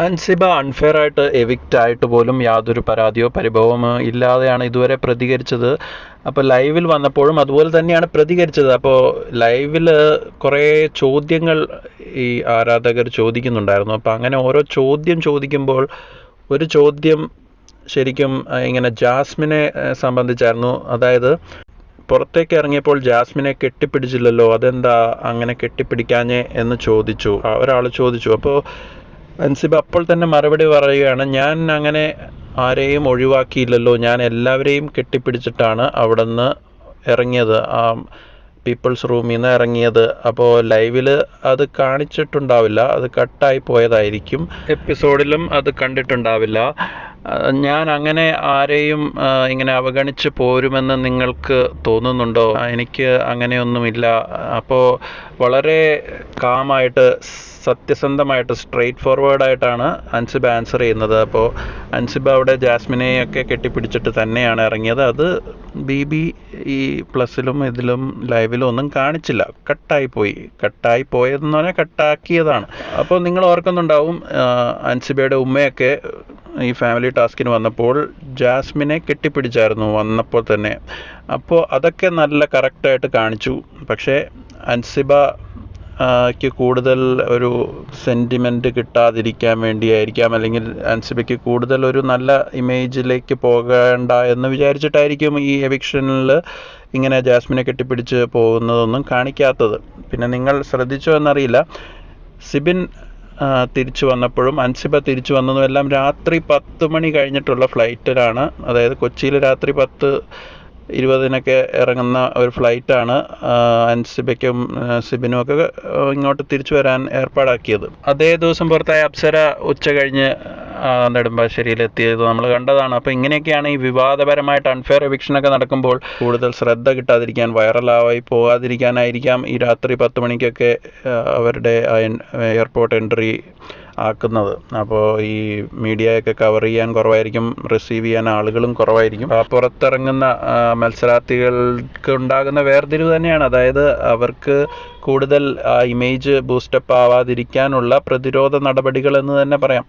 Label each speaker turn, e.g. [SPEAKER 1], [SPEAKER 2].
[SPEAKER 1] Ansiba unfair ആയിട്ട് evict ആയിട്ട് പോലും യാതൊരു പരാതിയോ പരിഭവമോ ഇല്ലാതെയാണ് ഇതുവരെ പ്രതികരിച്ചത്. അപ്പോൾ ലൈവിൽ വന്നപ്പോഴും അതുപോലെ തന്നെയാണ് പ്രതികരിച്ചത്. അപ്പോൾ ലൈവിൽ കുറേ ചോദ്യങ്ങൾ ഈ ആരാധകർ ചോദിക്കുന്നുണ്ടായിരുന്നു. അപ്പോൾ അങ്ങനെ ഓരോ ചോദ്യം ചോദിക്കുമ്പോൾ ഒരു ചോദ്യം ശരിക്കും ഇങ്ങനെ ജാസ്മിനെ സംബന്ധിച്ചായിരുന്നു. അതായത് പുറത്തേക്ക് ഇറങ്ങിയപ്പോൾ ജാസ്മിനെ കെട്ടിപ്പിടിച്ചില്ലല്ലോ, അതെന്താ അങ്ങനെ കെട്ടിപ്പിടിക്കാഞ്ഞേ എന്ന് ചോദിച്ചു, ഒരാൾ ചോദിച്ചു. അപ്പോൾ അൻസിബ അപ്പോൾ തന്നെ മറുപടി പറയുകയാണ്, ഞാൻ അങ്ങനെ ആരെയും ഒഴിവാക്കിയില്ലല്ലോ, ഞാൻ എല്ലാവരെയും കെട്ടിപ്പിടിച്ചിട്ടാണ് അവിടെ നിന്ന് ഇറങ്ങിയത്, ആ പീപ്പിൾസ് റൂമിൽ നിന്ന് ഇറങ്ങിയത്. അപ്പോൾ ലൈവിൽ അത് കാണിച്ചിട്ടുണ്ടാവില്ല, അത് കട്ടായി പോയതായിരിക്കും, എപ്പിസോഡിലും അത് കണ്ടിട്ടുണ്ടാവില്ല. ഞാൻ അങ്ങനെ ആരെയും ഇങ്ങനെ അവഗണിച്ച് പോരുമെന്ന് നിങ്ങൾക്ക് തോന്നുന്നുണ്ടോ? എനിക്ക് അങ്ങനെയൊന്നുമില്ല. അപ്പോൾ വളരെ കാമായിട്ട് സത്യസന്ധമായിട്ട് സ്ട്രെയിറ്റ് ഫോർവേഡായിട്ടാണ് അൻസിബ ആൻസർ ചെയ്യുന്നത്. അപ്പോൾ അൻസിബ അവിടെ ജാസ്മിനെയൊക്കെ കെട്ടിപ്പിടിച്ചിട്ട് തന്നെയാണ് ഇറങ്ങിയത്. അത് ബി ഈ പ്ലസിലും ഇതിലും ലൈവിലും ഒന്നും കാണിച്ചില്ല, കട്ടായി പോയതെന്ന് പറഞ്ഞാൽ കട്ടാക്കിയതാണ്. അപ്പോൾ നിങ്ങൾ ഓർക്കുന്നുണ്ടാവും, അൻസിബയുടെ ഉമ്മയൊക്കെ ഈ ഫാമിലി ടാസ്കിന് വന്നപ്പോൾ ജാസ്മിനെ കെട്ടിപ്പിടിച്ചായിരുന്നു വന്നപ്പോൾ തന്നെ. അപ്പോൾ അതൊക്കെ നല്ല കറക്റ്റായിട്ട് കാണിച്ചു. പക്ഷേ അൻസിബയ്ക്ക് കൂടുതൽ ഒരു സെൻറ്റിമെൻറ്റ് കിട്ടാതിരിക്കാൻ വേണ്ടിയായിരിക്കാം, അല്ലെങ്കിൽ അൻസിബയ്ക്ക് കൂടുതൽ ഒരു നല്ല ഇമേജിലേക്ക് പോകേണ്ട എന്ന് വിചാരിച്ചിട്ടായിരിക്കും ഈ എവിക്ഷനിൽ ഇങ്ങനെ ജാസ്മിനെ കെട്ടിപ്പിടിച്ച് പോകുന്നതൊന്നും കാണിക്കാത്തത്. പിന്നെ നിങ്ങൾ ശ്രദ്ധിച്ചോ എന്നറിയില്ല, സിബിൻ തിരിച്ചു വന്നപ്പോഴും അൻസിബ തിരിച്ചു വന്നതും എല്ലാം രാത്രി 10 മണി കഴിഞ്ഞിട്ടുള്ള ഫ്ലൈറ്റിലാണ്. അതായത് കൊച്ചിയിൽ രാത്രി 10:20 ഇറങ്ങുന്ന ഒരു ഫ്ലൈറ്റാണ് അൻസിബയ്ക്കും സിബിനും ഒക്കെ ഇങ്ങോട്ട് തിരിച്ചു വരാൻ ഏർപ്പാടാക്കിയത്. അതേ ദിവസം പുറത്തായ അപ്സര ഉച്ച കഴിഞ്ഞ് നെടുമ്പാശ്ശേരിയിലെത്തിയത് നമ്മൾ കണ്ടതാണ്. അപ്പോൾ ഇങ്ങനെയൊക്കെയാണ് ഈ വിവാദപരമായിട്ട് അൺഫെയർ എവിക്ഷനൊക്കെ നടക്കുമ്പോൾ കൂടുതൽ ശ്രദ്ധ കിട്ടാതിരിക്കാൻ, വൈറലായി പോകാതിരിക്കാനായിരിക്കാം ഈ രാത്രി 10 മണിക്കൊക്കെ അവരുടെ എയർപോർട്ട് എൻട്രി ആക്കുന്നത്. അപ്പോൾ ഈ മീഡിയയൊക്കെ കവർ ചെയ്യാൻ കുറവായിരിക്കും, റിസീവ് ചെയ്യാൻ ആളുകളും കുറവായിരിക്കും. പുറത്തിറങ്ങുന്ന മത്സരാർത്ഥികൾക്ക് ഉണ്ടാകുന്ന വേർതിരിവ് തന്നെയാണ്. അതായത് അവർക്ക് കൂടുതൽ ഇമേജ് ബൂസ്റ്റപ്പ് ആവാതിരിക്കാനുള്ള പ്രതിരോധ നടപടികൾ എന്ന് തന്നെ പറയാം.